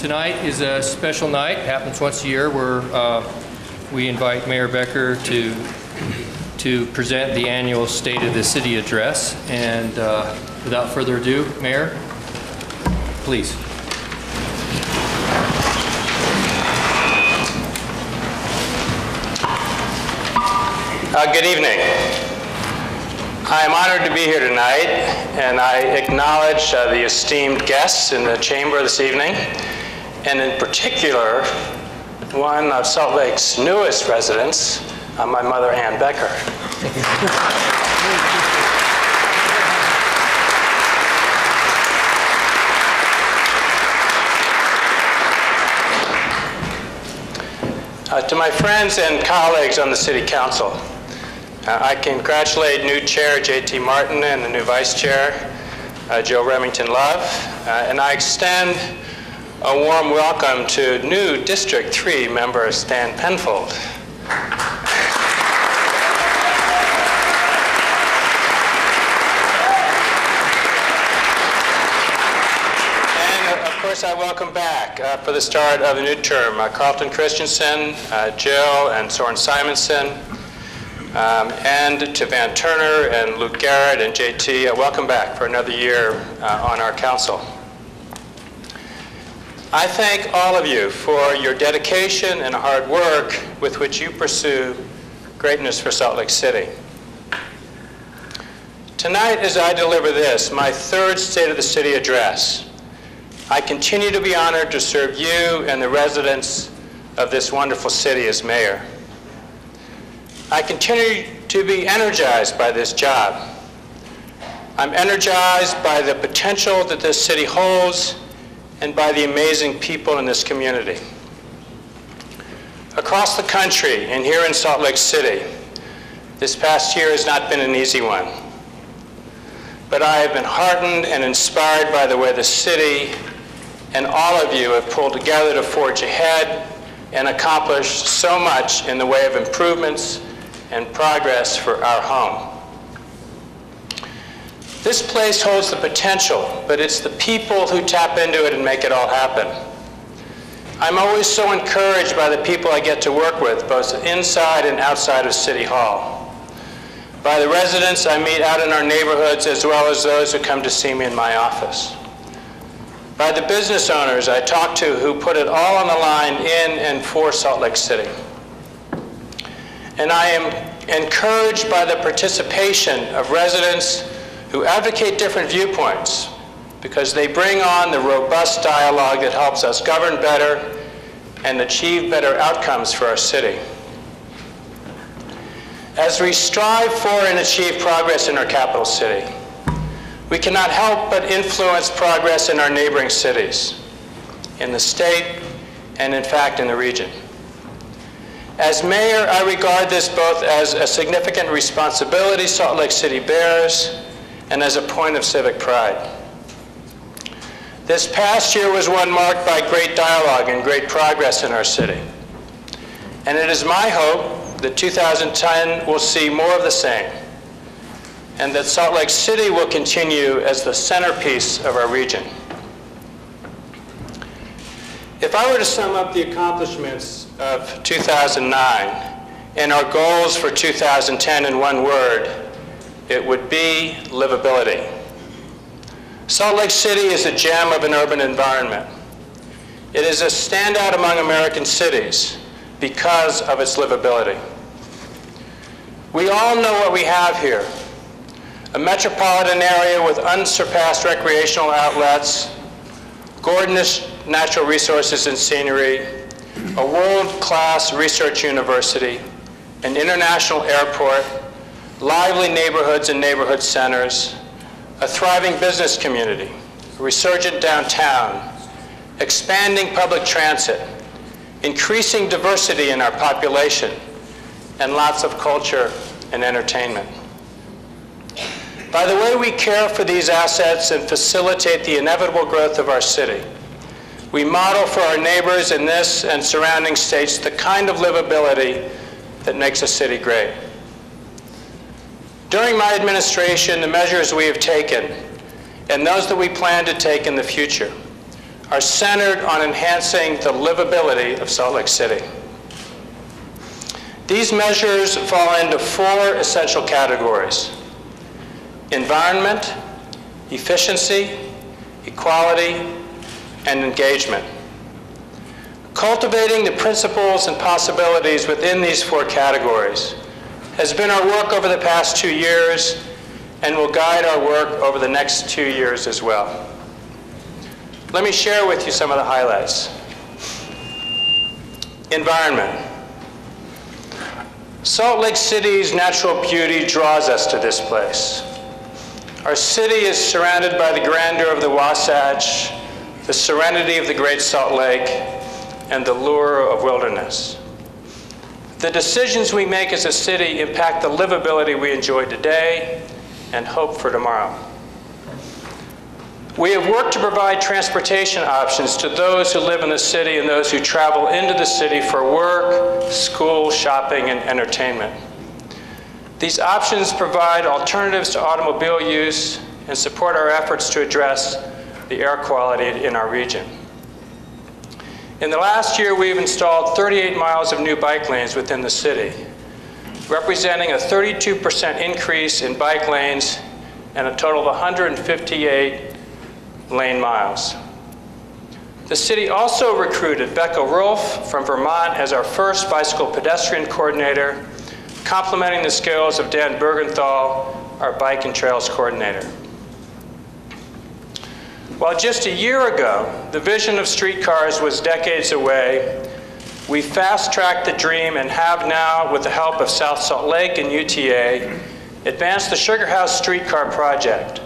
Tonight is a special night. It happens once a year where we invite Mayor Becker to present the annual State of the City address. And without further ado, Mayor, please. Good evening. I am honored to be here tonight, and I acknowledge the esteemed guests in the chamber this evening, and in particular, one of Salt Lake's newest residents, my mother, Ann Becker. To my friends and colleagues on the City Council, I congratulate new Chair J.T. Martin and the new Vice Chair, Joe Remington Love, and I extend a warm welcome to new District 3 member Stan Penfold. I welcome back for the start of the new term Carlton Christensen, Jill and Soren Simonson, and to Van Turner and Luke Garrett and JT, welcome back for another year on our council. I thank all of you for your dedication and hard work with which you pursue greatness for Salt Lake City. Tonight, as I deliver this, my third State of the City address, I continue to be honored to serve you and the residents of this wonderful city as mayor. I continue to be energized by this job. I'm energized by the potential that this city holds and by the amazing people in this community. Across the country and here in Salt Lake City, this past year has not been an easy one. But I have been heartened and inspired by the way the city and all of you have pulled together to forge ahead and accomplish so much in the way of improvements and progress for our home. This place holds the potential, but it's the people who tap into it and make it all happen. I'm always so encouraged by the people I get to work with, both inside and outside of City Hall. By the residents I meet out in our neighborhoods, as well as those who come to see me in my office. By the business owners I talk to who put it all on the line in and for Salt Lake City. And I am encouraged by the participation of residents who advocate different viewpoints because they bring on the robust dialogue that helps us govern better and achieve better outcomes for our city. As we strive for and achieve progress in our capital city, we cannot help but influence progress in our neighboring cities, in the state, and in fact in the region. As mayor, I regard this both as a significant responsibility Salt Lake City bears and as a point of civic pride. This past year was one marked by great dialogue and great progress in our city. And it is my hope that 2010 will see more of the same, and that Salt Lake City will continue as the centerpiece of our region. If I were to sum up the accomplishments of 2009 and our goals for 2010 in one word, it would be livability. Salt Lake City is a gem of an urban environment. It is a standout among American cities because of its livability. We all know what we have here. A metropolitan area with unsurpassed recreational outlets, gorgeous natural resources and scenery, a world-class research university, an international airport, lively neighborhoods and neighborhood centers, a thriving business community, a resurgent downtown, expanding public transit, increasing diversity in our population, and lots of culture and entertainment. By the way we care for these assets and facilitate the inevitable growth of our city, we model for our neighbors in this and surrounding states the kind of livability that makes a city great. During my administration, the measures we have taken and those that we plan to take in the future are centered on enhancing the livability of Salt Lake City. These measures fall into 4 essential categories: environment, efficiency, equality, and engagement. Cultivating the principles and possibilities within these 4 categories has been our work over the past 2 years and will guide our work over the next 2 years as well. Let me share with you some of the highlights. Environment. Salt Lake City's natural beauty draws us to this place. Our city is surrounded by the grandeur of the Wasatch, the serenity of the Great Salt Lake, and the lure of wilderness. The decisions we make as a city impact the livability we enjoy today and hope for tomorrow. We have worked to provide transportation options to those who live in the city and those who travel into the city for work, school, shopping, and entertainment. These options provide alternatives to automobile use and support our efforts to address the air quality in our region. In the last year, we've installed 38 miles of new bike lanes within the city, representing a 32% increase in bike lanes and a total of 158 lane miles. The city also recruited Becker from Vermont as our first bicycle pedestrian coordinator, complementing the skills of Dan Bergenthal, our bike and trails coordinator. While just a year ago, the vision of streetcars was decades away, we fast-tracked the dream and have now, with the help of South Salt Lake and UTA, advanced the Sugar House streetcar project.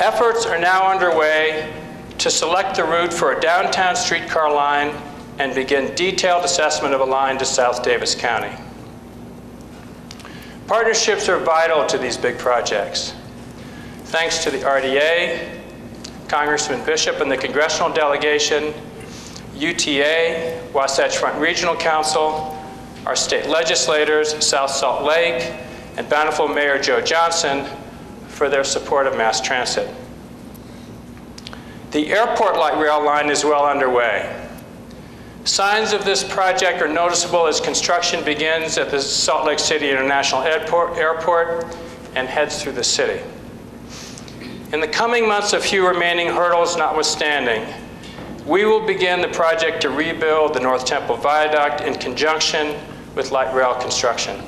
Efforts are now underway to select the route for a downtown streetcar line and begin detailed assessment of a line to South Davis County. Partnerships are vital to these big projects. Thanks to the RDA, Congressman Bishop and the congressional delegation, UTA, Wasatch Front Regional Council, our state legislators, South Salt Lake, and Bountiful Mayor Joe Johnson for their support of mass transit. The airport light rail line is well underway. Signs of this project are noticeable as construction begins at the Salt Lake City International Airport and heads through the city. In the coming months, a few remaining hurdles notwithstanding, we will begin the project to rebuild the North Temple Viaduct in conjunction with light rail construction.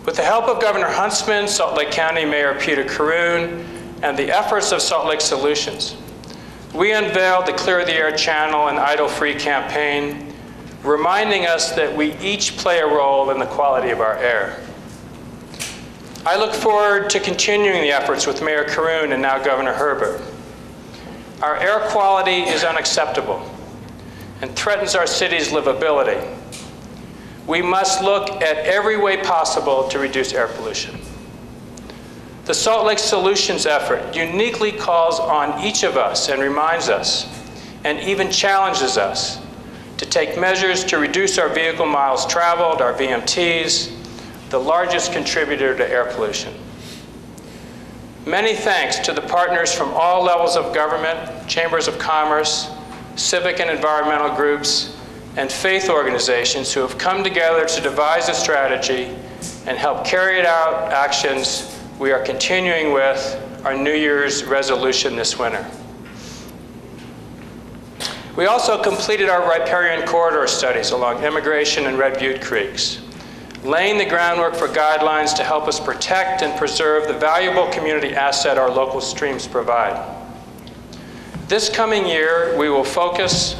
With the help of Governor Huntsman, Salt Lake County Mayor Peter Caroon, and the efforts of Salt Lake Solutions, we unveiled the Clear the Air Channel and Idle Free campaign, reminding us that we each play a role in the quality of our air. I look forward to continuing the efforts with Mayor Caroon and now Governor Herbert. Our air quality is unacceptable and threatens our city's livability. We must look at every way possible to reduce air pollution. The Salt Lake Solutions effort uniquely calls on each of us and reminds us, and even challenges us, to take measures to reduce our vehicle miles traveled, our VMTs, the largest contributor to air pollution. Many thanks to the partners from all levels of government, chambers of commerce, civic and environmental groups, and faith organizations who have come together to devise a strategy and help carry out actions we are continuing with our New Year's resolution this winter. We also completed our riparian corridor studies along Immigration and Red Butte Creeks, laying the groundwork for guidelines to help us protect and preserve the valuable community asset our local streams provide. This coming year, we will focus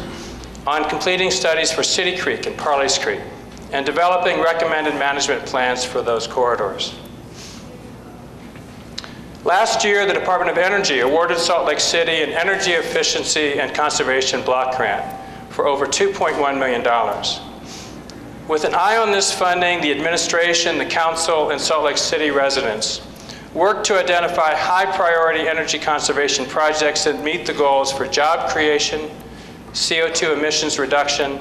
on completing studies for City Creek and Parley's Creek and developing recommended management plans for those corridors. Last year, the Department of Energy awarded Salt Lake City an Energy Efficiency and Conservation Block Grant for over $2.1 million. With an eye on this funding, the administration, the council, and Salt Lake City residents worked to identify high-priority energy conservation projects that meet the goals for job creation, CO2 emissions reduction,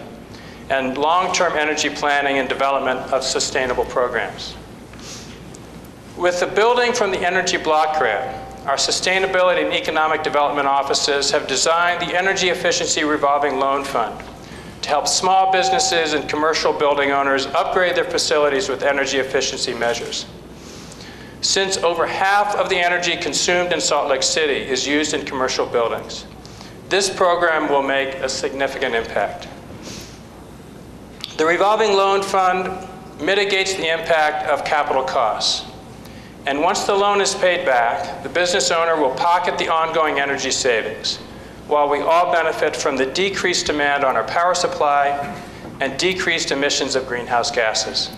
and long-term energy planning and development of sustainable programs. With the building from the Energy Block Grant, our Sustainability and Economic Development offices have designed the Energy Efficiency Revolving Loan Fund to help small businesses and commercial building owners upgrade their facilities with energy efficiency measures. Since over half of the energy consumed in Salt Lake City is used in commercial buildings, this program will make a significant impact. The Revolving Loan Fund mitigates the impact of capital costs. And once the loan is paid back, the business owner will pocket the ongoing energy savings, while we all benefit from the decreased demand on our power supply and decreased emissions of greenhouse gases.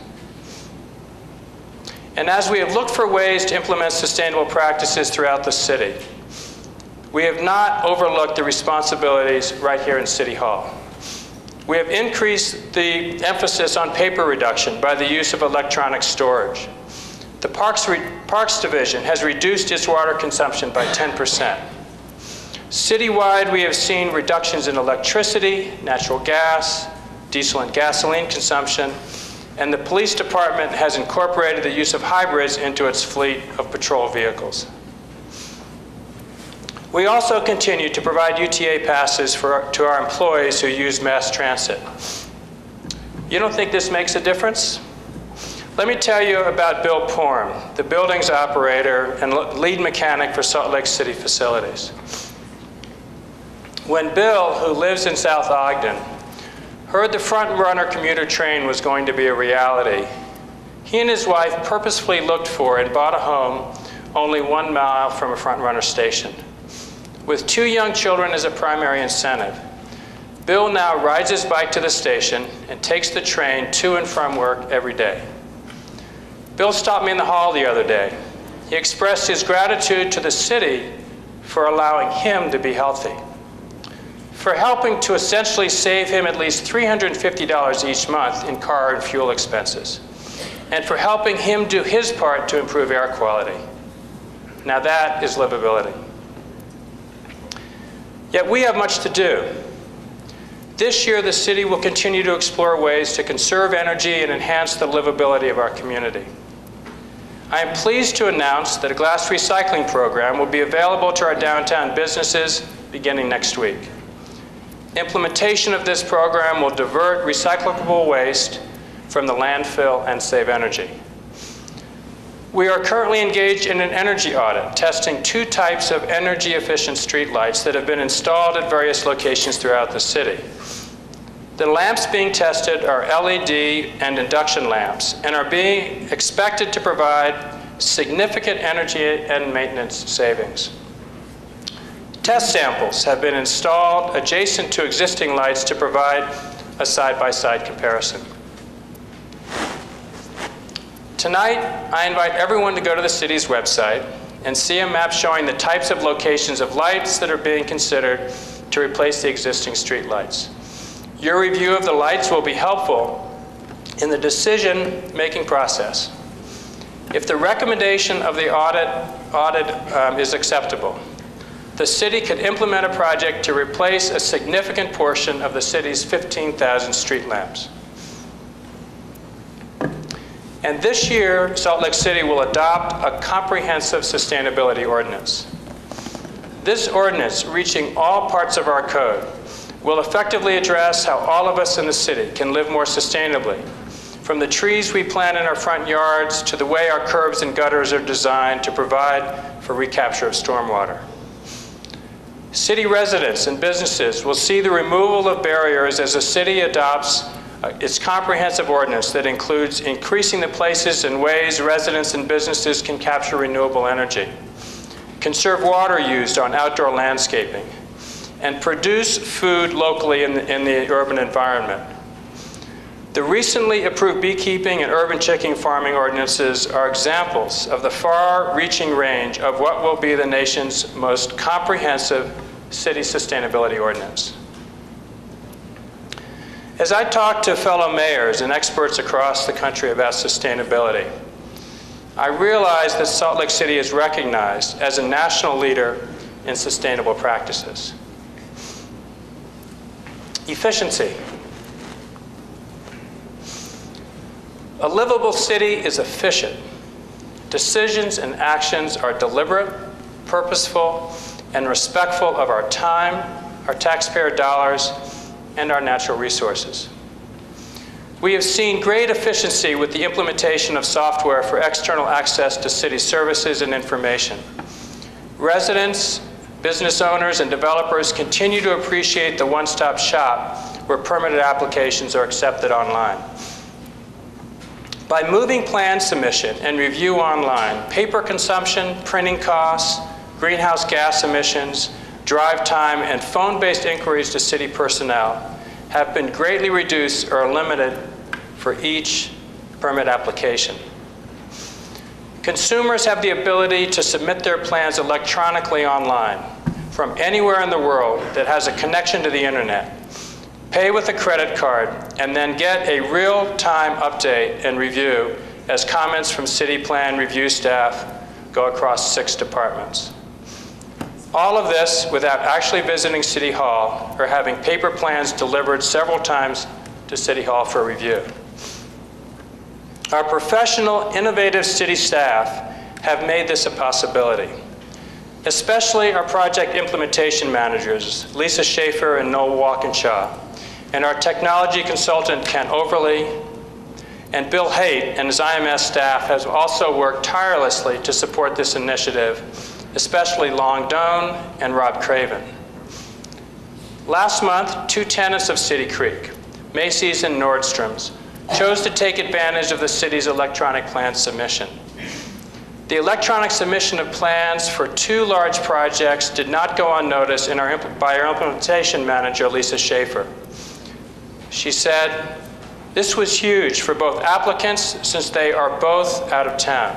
And as we have looked for ways to implement sustainable practices throughout the city, we have not overlooked the responsibilities right here in City Hall. We have increased the emphasis on paper reduction by the use of electronic storage. The Parks Division has reduced its water consumption by 10%. Citywide, we have seen reductions in electricity, natural gas, diesel and gasoline consumption, and the police department has incorporated the use of hybrids into its fleet of patrol vehicles. We also continue to provide UTA passes to our employees who use mass transit. You don't think this makes a difference? Let me tell you about Bill Porm, the buildings operator and lead mechanic for Salt Lake City facilities. When Bill, who lives in South Ogden, heard the Front Runner commuter train was going to be a reality, he and his wife purposefully looked for and bought a home only 1 mile from a Front Runner station. With 2 young children as a primary incentive, Bill now rides his bike to the station and takes the train to and from work every day. Bill stopped me in the hall the other day. He expressed his gratitude to the city for allowing him to be healthy, for helping to essentially save him at least $350 each month in car and fuel expenses, and for helping him do his part to improve air quality. Now that is livability. Yet we have much to do. This year, the city will continue to explore ways to conserve energy and enhance the livability of our community. I am pleased to announce that a glass recycling program will be available to our downtown businesses beginning next week. Implementation of this program will divert recyclable waste from the landfill and save energy. We are currently engaged in an energy audit, testing 2 types of energy-efficient streetlights that have been installed at various locations throughout the city. The lamps being tested are LED and induction lamps and are being expected to provide significant energy and maintenance savings. Test samples have been installed adjacent to existing lights to provide a side-by-side comparison. Tonight, I invite everyone to go to the city's website and see a map showing the types of locations of lights that are being considered to replace the existing street lights. Your review of the lights will be helpful in the decision-making process. If the recommendation of the audit is acceptable, the city could implement a project to replace a significant portion of the city's 15,000 street lamps. And this year, Salt Lake City will adopt a comprehensive sustainability ordinance. This ordinance, reaching all parts of our code, will effectively address how all of us in the city can live more sustainably, from the trees we plant in our front yards to the way our curbs and gutters are designed to provide for recapture of stormwater. City residents and businesses will see the removal of barriers as the city adopts its comprehensive ordinance that includes increasing the places and ways residents and businesses can capture renewable energy, conserve water used on outdoor landscaping, and produce food locally in the urban environment. The recently approved beekeeping and urban chicken farming ordinances are examples of the far-reaching range of what will be the nation's most comprehensive city sustainability ordinance. As I talk to fellow mayors and experts across the country about sustainability, I realize that Salt Lake City is recognized as a national leader in sustainable practices. Efficiency. A livable city is efficient. Decisions and actions are deliberate, purposeful, and respectful of our time, our taxpayer dollars, and our natural resources. We have seen great efficiency with the implementation of software for external access to city services and information. Residents, business owners, and developers continue to appreciate the one-stop shop where permitted applications are accepted online. By moving plan submission and review online, paper consumption, printing costs, greenhouse gas emissions, drive time, and phone-based inquiries to city personnel have been greatly reduced or limited for each permit application. Consumers have the ability to submit their plans electronically online from anywhere in the world that has a connection to the internet, pay with a credit card, and then get a real-time update and review as comments from city plan review staff go across 6 departments. All of this without actually visiting City Hall or having paper plans delivered several times to City Hall for review. Our professional, innovative city staff have made this a possibility, especially our project implementation managers, Lisa Schaefer and Noel Walkinshaw, and our technology consultant, Ken Overly, and Bill Haight and his IMS staff has also worked tirelessly to support this initiative, especially Long Doan and Rob Craven. Last month, 2 tenants of City Creek, Macy's and Nordstrom's, chose to take advantage of the city's electronic plan submission. The electronic submission of plans for 2 large projects did not go unnoticed by our implementation manager, Lisa Schaefer. She said, "This was huge for both applicants since they are both out of town.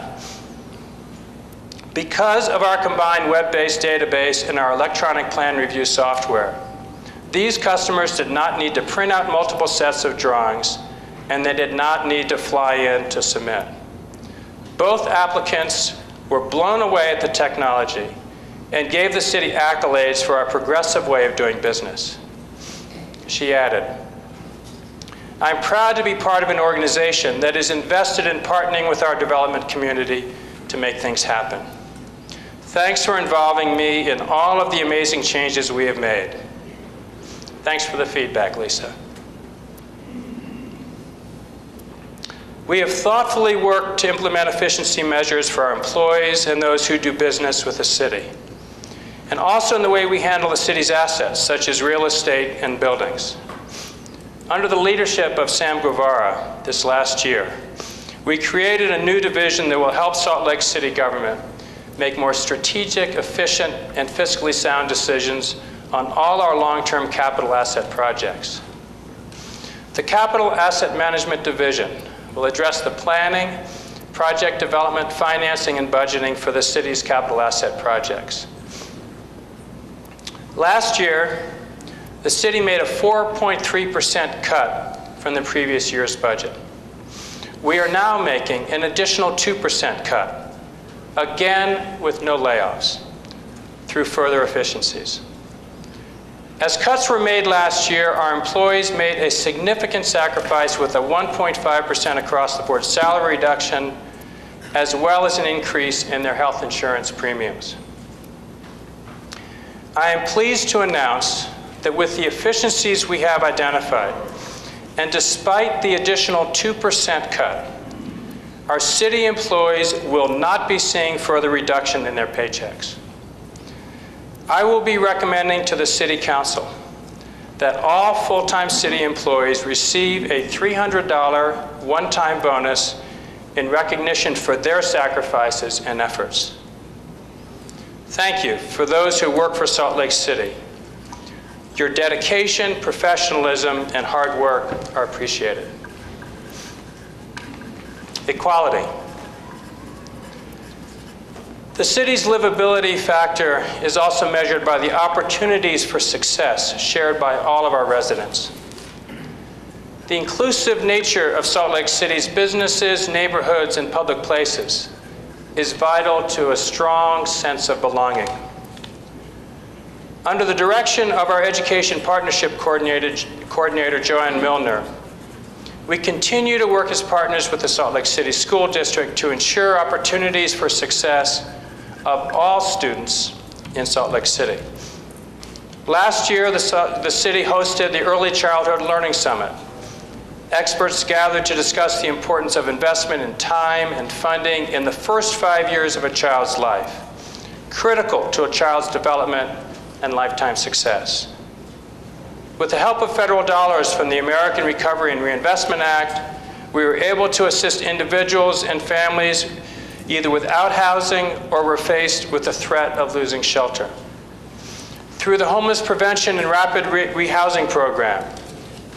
Because of our combined web-based database and our electronic plan review software, these customers did not need to print out multiple sets of drawings, and they did not need to fly in to submit. Both applicants were blown away at the technology and gave the city accolades for our progressive way of doing business." She added, "I'm proud to be part of an organization that is invested in partnering with our development community to make things happen. Thanks for involving me in all of the amazing changes we have made." Thanks for the feedback, Lisa. We have thoughtfully worked to implement efficiency measures for our employees and those who do business with the city, and also in the way we handle the city's assets, such as real estate and buildings. Under the leadership of Sam Guevara this last year, we created a new division that will help Salt Lake City government make more strategic, efficient, and fiscally sound decisions on all our long-term capital asset projects. The Capital Asset Management Division will address the planning, project development, financing, and budgeting for the city's capital asset projects. Last year, the city made a 4.3% cut from the previous year's budget. We are now making an additional 2% cut, again with no layoffs, through further efficiencies. As cuts were made last year, our employees made a significant sacrifice with a 1.5% across-the-board salary reduction, as well as an increase in their health insurance premiums. I am pleased to announce that with the efficiencies we have identified, and despite the additional 2% cut, our city employees will not be seeing further reduction in their paychecks. I will be recommending to the City Council that all full-time city employees receive a $300 one-time bonus in recognition for their sacrifices and efforts. Thank you for those who work for Salt Lake City. Your dedication, professionalism, and hard work are appreciated. Equality. The city's livability factor is also measured by the opportunities for success shared by all of our residents. The inclusive nature of Salt Lake City's businesses, neighborhoods, and public places is vital to a strong sense of belonging. Under the direction of our Education Partnership Coordinator, Joanne Milner, we continue to work as partners with the Salt Lake City School District to ensure opportunities for success of all students in Salt Lake City. Last year, the city hosted the Early Childhood Learning Summit. Experts gathered to discuss the importance of investment in time and funding in the first 5 years of a child's life, critical to a child's development and lifetime success. With the help of federal dollars from the American Recovery and Reinvestment Act, we were able to assist individuals and families either without housing or were faced with the threat of losing shelter. Through the Homeless Prevention and Rapid Rehousing Program,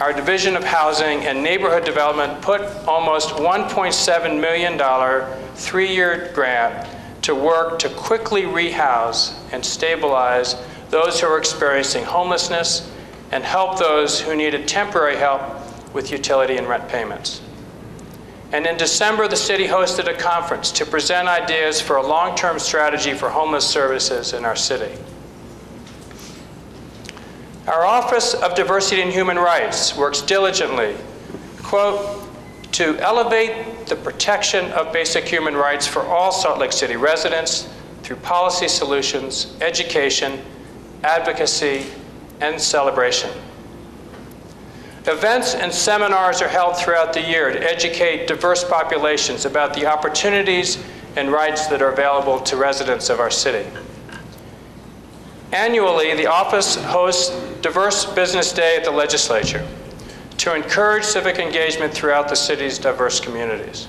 our Division of Housing and Neighborhood Development put almost $1.7 million 3-year grant to work to quickly rehouse and stabilize those who are experiencing homelessness and help those who needed temporary help with utility and rent payments. And in December, the city hosted a conference to present ideas for a long-term strategy for homeless services in our city. Our Office of Diversity and Human Rights works diligently, quote, to elevate the protection of basic human rights for all Salt Lake City residents through policy solutions, education, advocacy, and celebration. Events and seminars are held throughout the year to educate diverse populations about the opportunities and rights that are available to residents of our city. Annually, the office hosts Diverse Business Day at the legislature to encourage civic engagement throughout the city's diverse communities.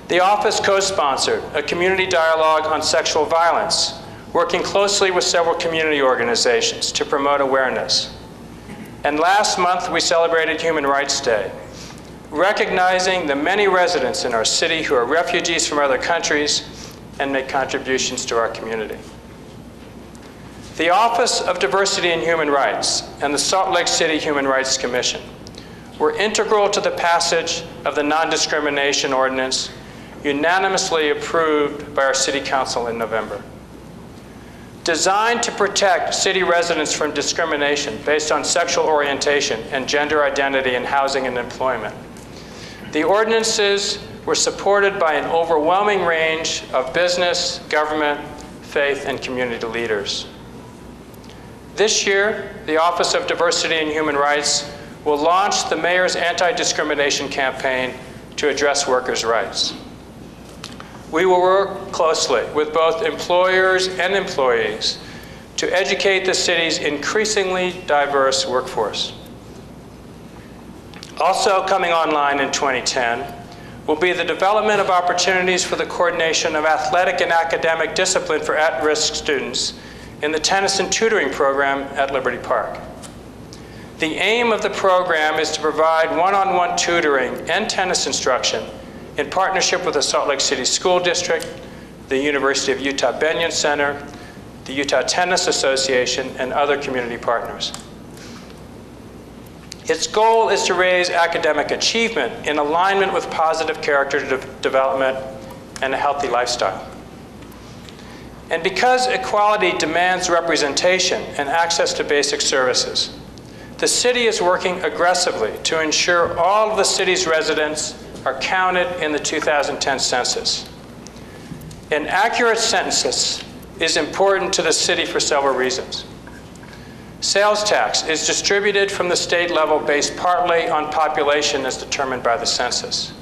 The office co-sponsored a community dialogue on sexual violence, working closely with several community organizations to promote awareness. And last month, we celebrated Human Rights Day, recognizing the many residents in our city who are refugees from other countries and make contributions to our community. The Office of Diversity and Human Rights and the Salt Lake City Human Rights Commission were integral to the passage of the non-discrimination ordinance unanimously approved by our City Council in November. Designed to protect city residents from discrimination based on sexual orientation and gender identity in housing and employment, the ordinances were supported by an overwhelming range of business, government, faith, and community leaders. This year, the Office of Diversity and Human Rights will launch the Mayor's Anti-Discrimination Campaign to address workers' rights. We will work closely with both employers and employees to educate the city's increasingly diverse workforce. Also coming online in 2010 will be the development of opportunities for the coordination of athletic and academic discipline for at-risk students in the tennis and tutoring program at Liberty Park. The aim of the program is to provide one-on-one tutoring and tennis instruction in partnership with the Salt Lake City School District, the University of Utah Benyon Center, the Utah Tennis Association, and other community partners. Its goal is to raise academic achievement in alignment with positive character development and a healthy lifestyle. And because equality demands representation and access to basic services, the city is working aggressively to ensure all of the city's residents are counted in the 2010 census. An accurate census is important to the city for several reasons. Sales tax is distributed from the state level based partly on population as determined by the census.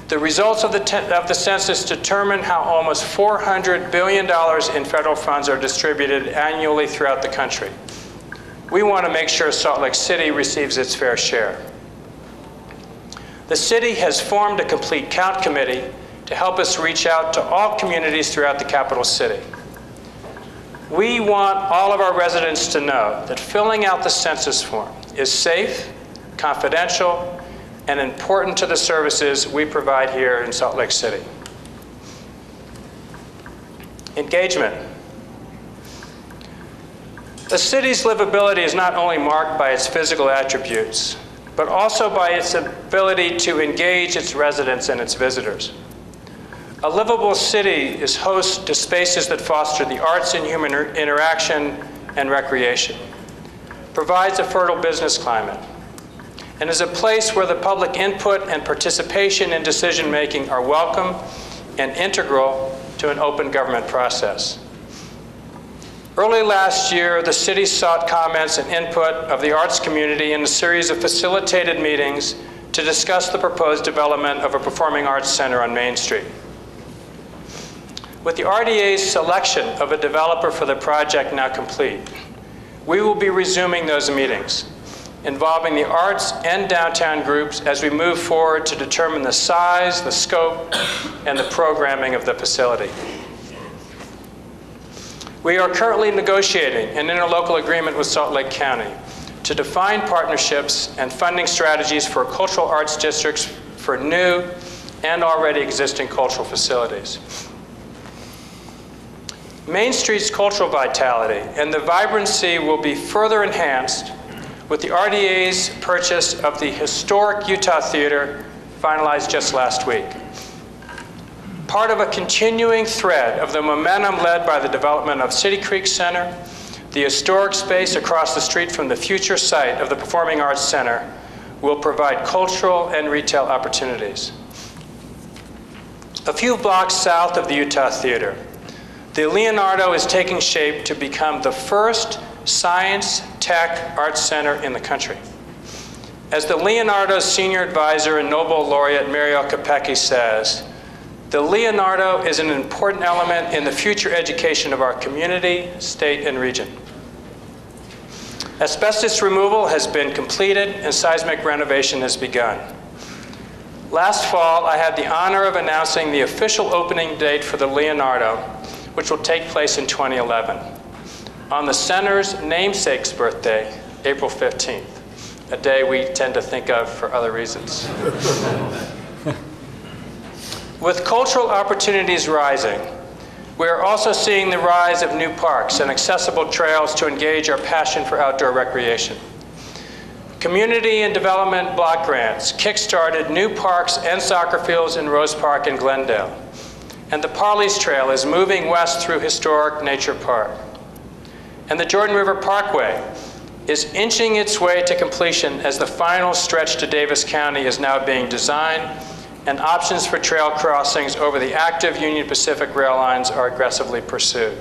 The results of the census determine how almost $400 billion in federal funds are distributed annually throughout the country. We want to make sure Salt Lake City receives its fair share. The city has formed a complete count committee to help us reach out to all communities throughout the capital city. We want all of our residents to know that filling out the census form is safe, confidential, and important to the services we provide here in Salt Lake City. Engagement. The city's livability is not only marked by its physical attributes, but also by its ability to engage its residents and its visitors. A livable city is host to spaces that foster the arts and human interaction and recreation, provides a fertile business climate, and is a place where the public input and participation in decision-making are welcome and integral to an open government process. Early last year, the city sought comments and input of the arts community in a series of facilitated meetings to discuss the proposed development of a performing arts center on Main Street. With the RDA's selection of a developer for the project now complete, we will be resuming those meetings, involving the arts and downtown groups as we move forward to determine the size, the scope, and the programming of the facility. We are currently negotiating an interlocal agreement with Salt Lake County to define partnerships and funding strategies for cultural arts districts for new and already existing cultural facilities. Main Street's cultural vitality and the vibrancy will be further enhanced with the RDA's purchase of the historic Utah Theater, finalized just last week. Part of a continuing thread of the momentum led by the development of City Creek Center, the historic space across the street from the future site of the Performing Arts Center will provide cultural and retail opportunities. A few blocks south of the Utah Theater, the Leonardo is taking shape to become the first science, tech, arts center in the country. As the Leonardo's senior advisor and Nobel laureate Muriel Capecchi says, the Leonardo is an important element in the future education of our community, state, and region. Asbestos removal has been completed and seismic renovation has begun. Last fall, I had the honor of announcing the official opening date for the Leonardo, which will take place in 2011, on the center's namesake's birthday, April 15th, a day we tend to think of for other reasons. With cultural opportunities rising, we are also seeing the rise of new parks and accessible trails to engage our passion for outdoor recreation. Community and development block grants kick-started new parks and soccer fields in Rose Park and Glendale. And the Parleys Trail is moving west through historic Nature Park. And the Jordan River Parkway is inching its way to completion as the final stretch to Davis County is now being designed, and options for trail crossings over the active Union Pacific rail lines are aggressively pursued.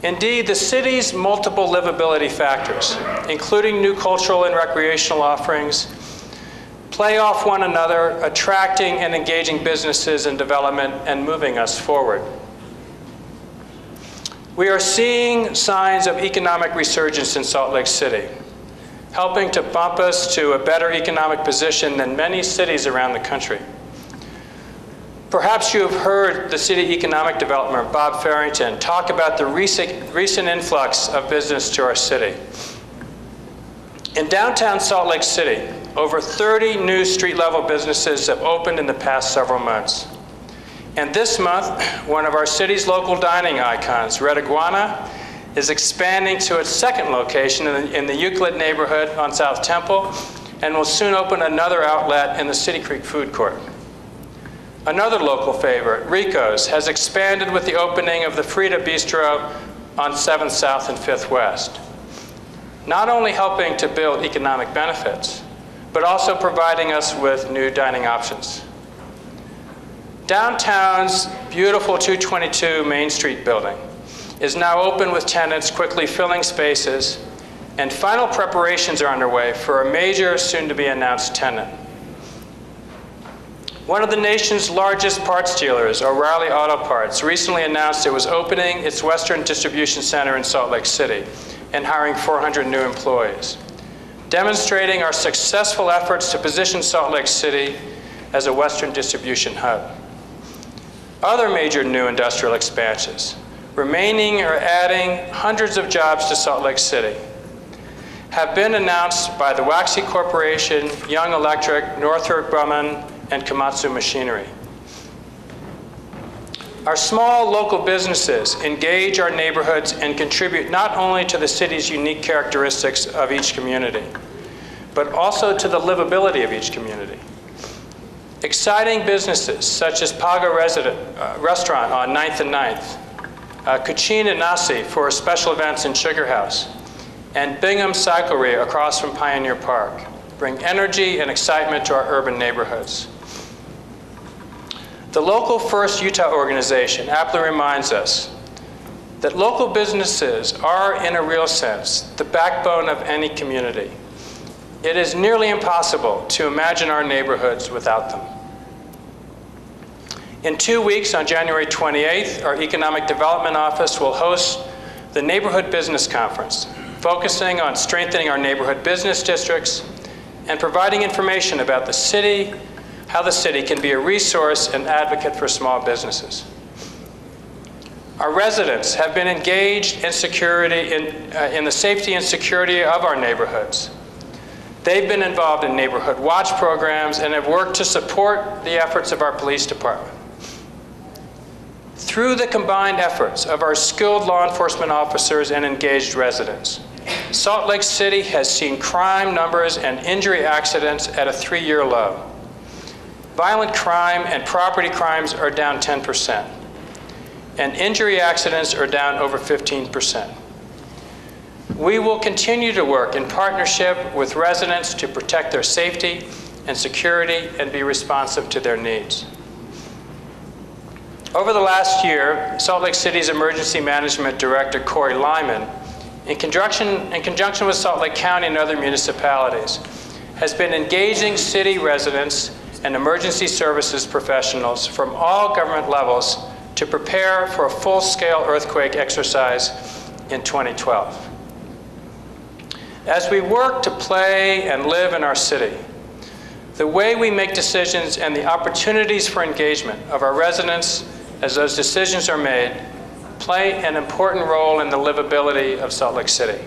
Indeed, the city's multiple livability factors, including new cultural and recreational offerings, play off one another, attracting and engaging businesses and development and moving us forward. We are seeing signs of economic resurgence in Salt Lake City, helping to bump us to a better economic position than many cities around the country. Perhaps you have heard the city economic developer, Bob Farrington, talk about the recent influx of business to our city. In downtown Salt Lake City, over 30 new street-level businesses have opened in the past several months. And this month, one of our city's local dining icons, Red Iguana, is expanding to its second location in the Euclid neighborhood on South Temple, and will soon open another outlet in the City Creek Food Court. Another local favorite, Rico's, has expanded with the opening of the Frida Bistro on 7th South and 5th West, not only helping to build economic benefits, but also providing us with new dining options. Downtown's beautiful 222 Main Street building is now open with tenants quickly filling spaces, and final preparations are underway for a major soon-to-be-announced tenant. One of the nation's largest parts dealers, O'Reilly Auto Parts, recently announced it was opening its Western Distribution Center in Salt Lake City and hiring 400 new employees, demonstrating our successful efforts to position Salt Lake City as a Western distribution hub. Other major new industrial expansions, remaining or adding hundreds of jobs to Salt Lake City, have been announced by the Waxy Corporation, Young Electric, Northrop Grumman, and Komatsu Machinery. Our small local businesses engage our neighborhoods and contribute not only to the city's unique characteristics of each community, but also to the livability of each community. Exciting businesses such as Pago Restaurant on 9th and 9th, Cucina and Nasi for special events in Sugar House, and Bingham Cyclery across from Pioneer Park bring energy and excitement to our urban neighborhoods. The Local First Utah organization aptly reminds us that local businesses are, in a real sense, the backbone of any community. It is nearly impossible to imagine our neighborhoods without them. In 2 weeks, on January 28th, our Economic Development Office will host the Neighborhood Business Conference, focusing on strengthening our neighborhood business districts and providing information about the city, how the city can be a resource and advocate for small businesses. Our residents have been engaged in the safety and security of our neighborhoods. They've been involved in neighborhood watch programs and have worked to support the efforts of our police department. Through the combined efforts of our skilled law enforcement officers and engaged residents, Salt Lake City has seen crime numbers and injury accidents at a 3-year low. Violent crime and property crimes are down 10%, and injury accidents are down over 15%. We will continue to work in partnership with residents to protect their safety and security and be responsive to their needs. Over the last year, Salt Lake City's Emergency Management Director, Corey Lyman, in conjunction with Salt Lake County and other municipalities, has been engaging city residents and emergency services professionals from all government levels to prepare for a full-scale earthquake exercise in 2012. As we work to play and live in our city, the way we make decisions and the opportunities for engagement of our residents as those decisions are made play an important role in the livability of Salt Lake City.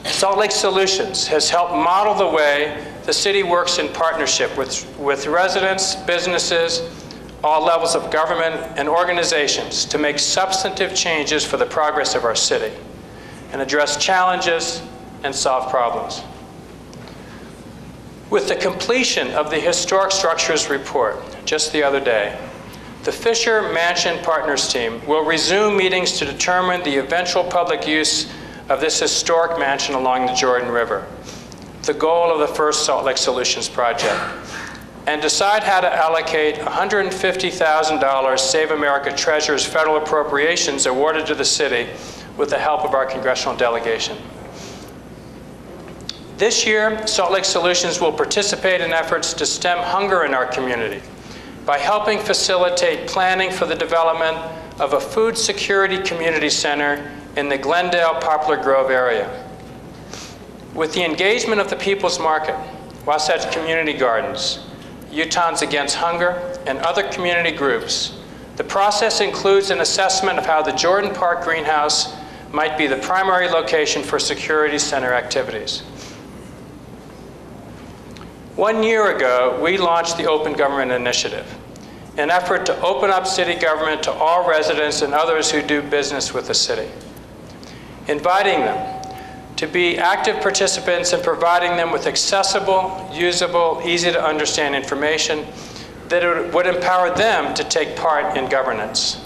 Salt Lake Solutions has helped model the way the city works in partnership with residents, businesses, all levels of government, and organizations to make substantive changes for the progress of our city and address challenges and solve problems. With the completion of the Historic Structures Report just the other day, the Fisher Mansion Partners team will resume meetings to determine the eventual public use of this historic mansion along the Jordan River, the goal of the first Salt Lake Solutions project, and decide how to allocate $150,000 Save America Treasures federal appropriations awarded to the city with the help of our congressional delegation. This year, Salt Lake Solutions will participate in efforts to stem hunger in our community by helping facilitate planning for the development of a food security community center in the Glendale-Poplar Grove area. With the engagement of the People's Market, Wasatch Community Gardens, Utahns Against Hunger, and other community groups, the process includes an assessment of how the Jordan Park Greenhouse might be the primary location for security center activities. 1 year ago, we launched the Open Government Initiative, an effort to open up city government to all residents and others who do business with the city, inviting them to be active participants and providing them with accessible, usable, easy-to-understand information that would empower them to take part in governance.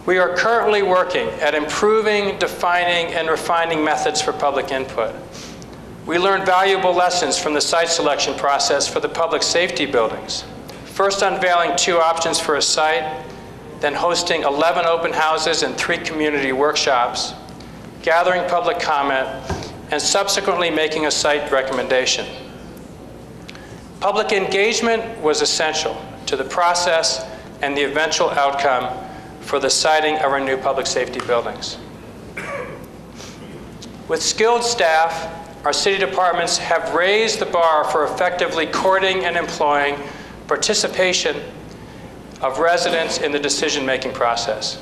We are currently working at improving, defining, and refining methods for public input. We learned valuable lessons from the site selection process for the public safety buildings, first unveiling 2 options for a site, then hosting 11 open houses and 3 community workshops, gathering public comment, and subsequently making a site recommendation. Public engagement was essential to the process and the eventual outcome for the siting of our new public safety buildings. With skilled staff, our city departments have raised the bar for effectively courting and employing participation of residents in the decision-making process.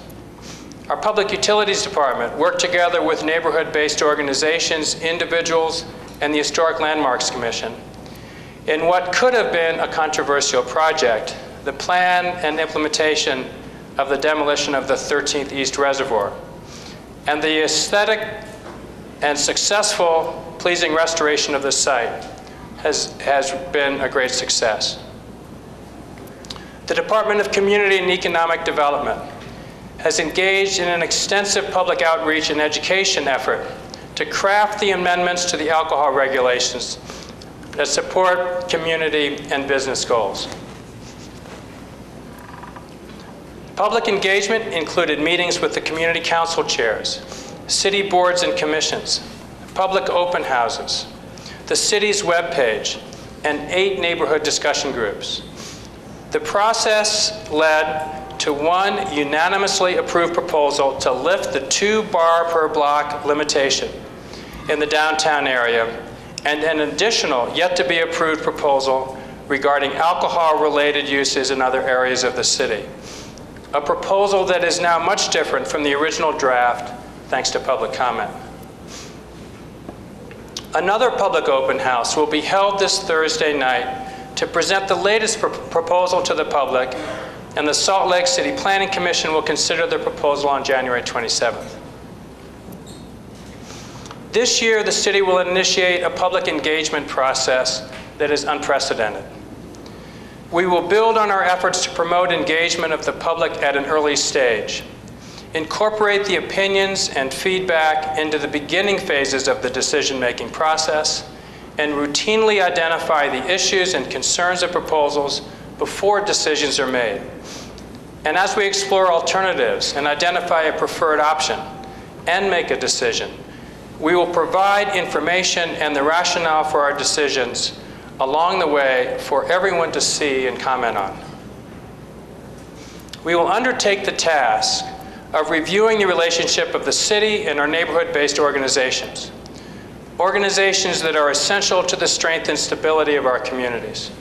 Our Public Utilities Department worked together with neighborhood-based organizations, individuals, and the Historic Landmarks Commission in what could have been a controversial project, the plan and implementation of the demolition of the 13th East Reservoir, and the aesthetic and successful, pleasing restoration of the site has been a great success. The Department of Community and Economic Development has engaged in an extensive public outreach and education effort to craft the amendments to the alcohol regulations that support community and business goals. Public engagement included meetings with the community council chairs, city boards and commissions, public open houses, the city's webpage, and 8 neighborhood discussion groups. The process led to one unanimously approved proposal to lift the 2 bar per block limitation in the downtown area, and an additional yet to be approved proposal regarding alcohol-related uses in other areas of the city. A proposal that is now much different from the original draft, thanks to public comment. Another public open house will be held this Thursday night to present the latest proposal to the public, and the Salt Lake City Planning Commission will consider the proposal on January 27th. This year, the city will initiate a public engagement process that is unprecedented. We will build on our efforts to promote engagement of the public at an early stage, incorporate the opinions and feedback into the beginning phases of the decision-making process, and routinely identify the issues and concerns of proposals before decisions are made. And as we explore alternatives and identify a preferred option and make a decision, we will provide information and the rationale for our decisions along the way for everyone to see and comment on. We will undertake the task of reviewing the relationship of the city and our neighborhood-based organizations, organizations that are essential to the strength and stability of our communities,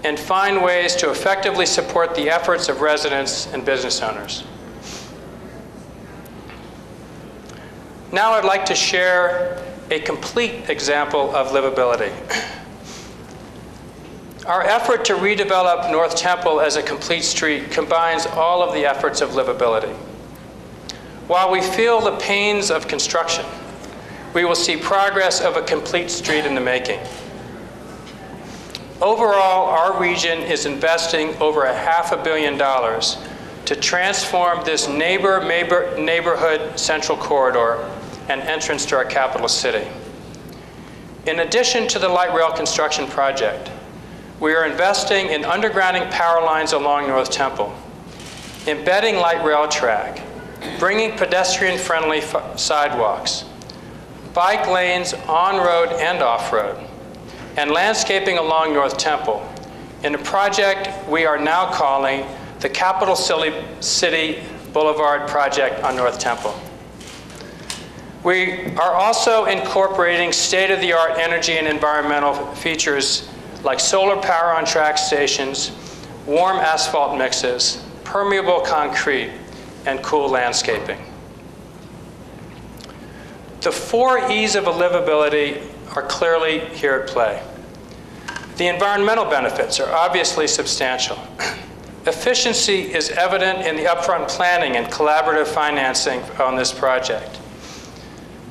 and find ways to effectively support the efforts of residents and business owners. Now I'd like to share a complete example of livability. Our effort to redevelop North Temple as a complete street combines all of the efforts of livability. While we feel the pains of construction, we will see progress of a complete street in the making. Overall, our region is investing over $500 million to transform this neighborhood central corridor and entrance to our capital city. In addition to the light rail construction project, we are investing in undergrounding power lines along North Temple, embedding light rail track, bringing pedestrian-friendly sidewalks, bike lanes on-road and off-road, and landscaping along North Temple in a project we are now calling the Capital City Boulevard Project on North Temple. We are also incorporating state-of-the-art energy and environmental features like solar power on track stations, warm asphalt mixes, permeable concrete, and cool landscaping. The 4 E's of livability are clearly here at play. The environmental benefits are obviously substantial. Efficiency is evident in the upfront planning and collaborative financing on this project.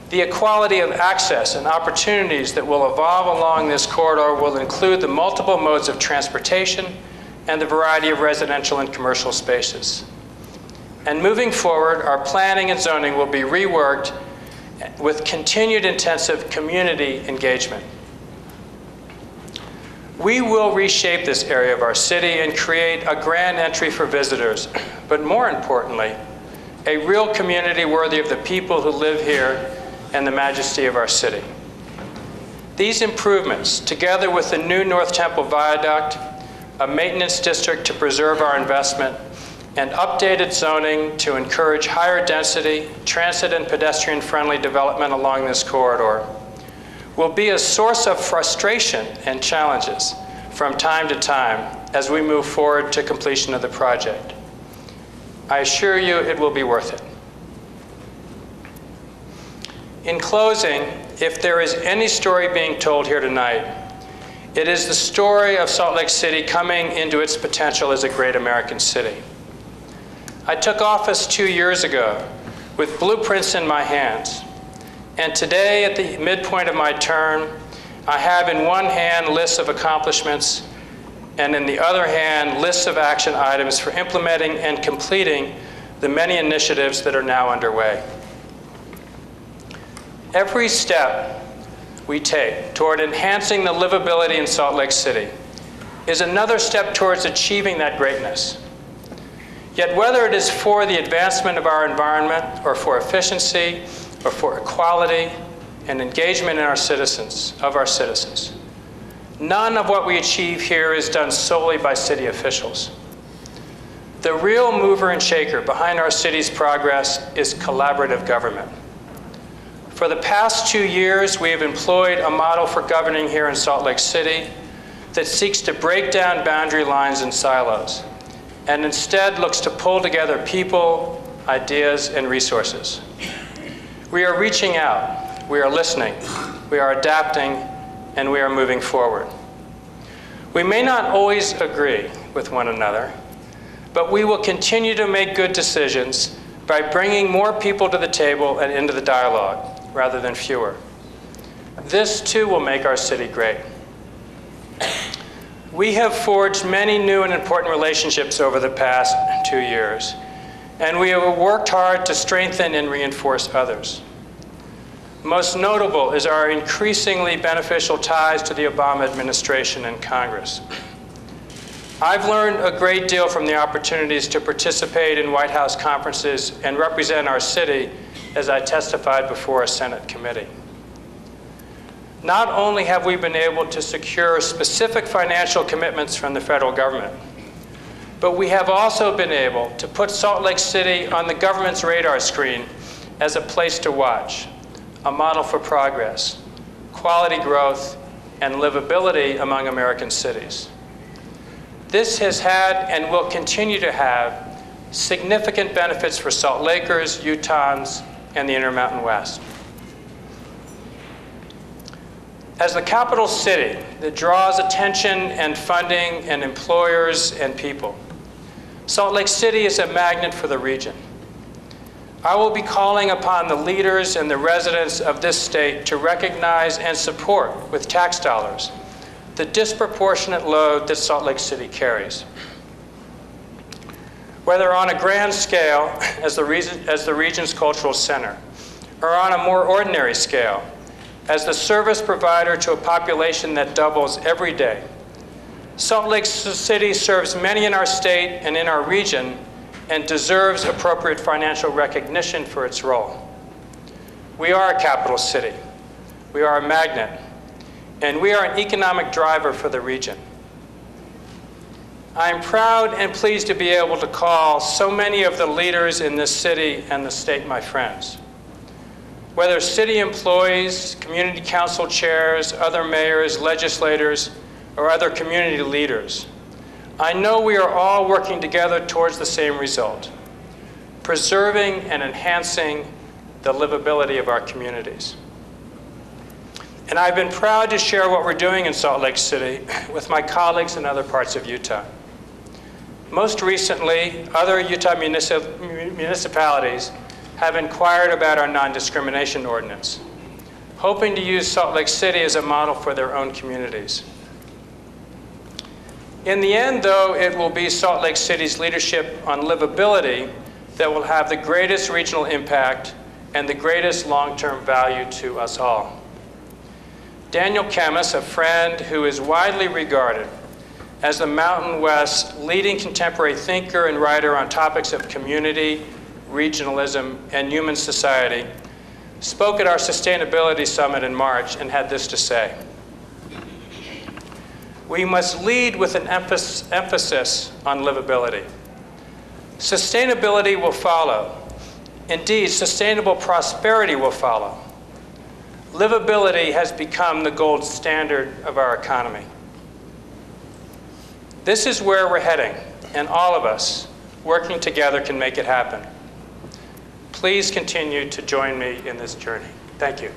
The equality of access and opportunities that will evolve along this corridor will include the multiple modes of transportation and the variety of residential and commercial spaces. And moving forward, our planning and zoning will be reworked with continued intensive community engagement. We will reshape this area of our city and create a grand entry for visitors, but more importantly, a real community worthy of the people who live here and the majesty of our city. These improvements, together with the new North Temple Viaduct, a maintenance district to preserve our investment, and updated zoning to encourage higher density, transit and pedestrian-friendly development along this corridor, will be a source of frustration and challenges from time to time as we move forward to completion of the project. I assure you it will be worth it. In closing, if there is any story being told here tonight, it is the story of Salt Lake City coming into its potential as a great American city. I took office 2 years ago with blueprints in my hands. And today, at the midpoint of my term, I have in one hand lists of accomplishments, and in the other hand, lists of action items for implementing and completing the many initiatives that are now underway. Every step we take toward enhancing the livability in Salt Lake City is another step towards achieving that greatness. Yet whether it is for the advancement of our environment, or for efficiency, or for equality and engagement in our citizens, none of what we achieve here is done solely by city officials. The real mover and shaker behind our city's progress is collaborative government. For the past 2 years, we have employed a model for governing here in Salt Lake City that seeks to break down boundary lines and silos, and instead looks to pull together people, ideas, and resources. We are reaching out, we are listening, we are adapting, and we are moving forward. We may not always agree with one another, but we will continue to make good decisions by bringing more people to the table and into the dialogue, rather than fewer. This, too, will make our city great. We have forged many new and important relationships over the past 2 years, and we have worked hard to strengthen and reinforce others. Most notable is our increasingly beneficial ties to the Obama administration and Congress. I've learned a great deal from the opportunities to participate in White House conferences and represent our city as I testified before a Senate committee. Not only have we been able to secure specific financial commitments from the federal government, but we have also been able to put Salt Lake City on the government's radar screen as a place to watch, a model for progress, quality growth, and livability among American cities. This has had and will continue to have significant benefits for Salt Lakers, Utahns, and the Intermountain West. As the capital city that draws attention and funding and employers and people, Salt Lake City is a magnet for the region. I will be calling upon the leaders and the residents of this state to recognize and support with tax dollars the disproportionate load that Salt Lake City carries. Whether on a grand scale as the region's cultural center, or on a more ordinary scale as the service provider to a population that doubles every day, Salt Lake City serves many in our state and in our region and deserves appropriate financial recognition for its role. We are a capital city. We are a magnet. And we are an economic driver for the region. I am proud and pleased to be able to call so many of the leaders in this city and the state my friends. Whether city employees, community council chairs, other mayors, legislators, or other community leaders, I know we are all working together towards the same result, preserving and enhancing the livability of our communities. And I've been proud to share what we're doing in Salt Lake City with my colleagues in other parts of Utah. Most recently, other Utah municipalities have inquired about our non-discrimination ordinance, hoping to use Salt Lake City as a model for their own communities. In the end, though, it will be Salt Lake City's leadership on livability that will have the greatest regional impact and the greatest long-term value to us all. Daniel Kemmis, a friend who is widely regarded as the Mountain West's leading contemporary thinker and writer on topics of community, regionalism, and human society, spoke at our Sustainability Summit in March and had this to say: "We must lead with an emphasis on livability. Sustainability will follow. Indeed, sustainable prosperity will follow. Livability has become the gold standard of our economy." This is where we're heading, and all of us working together can make it happen. Please continue to join me in this journey. Thank you.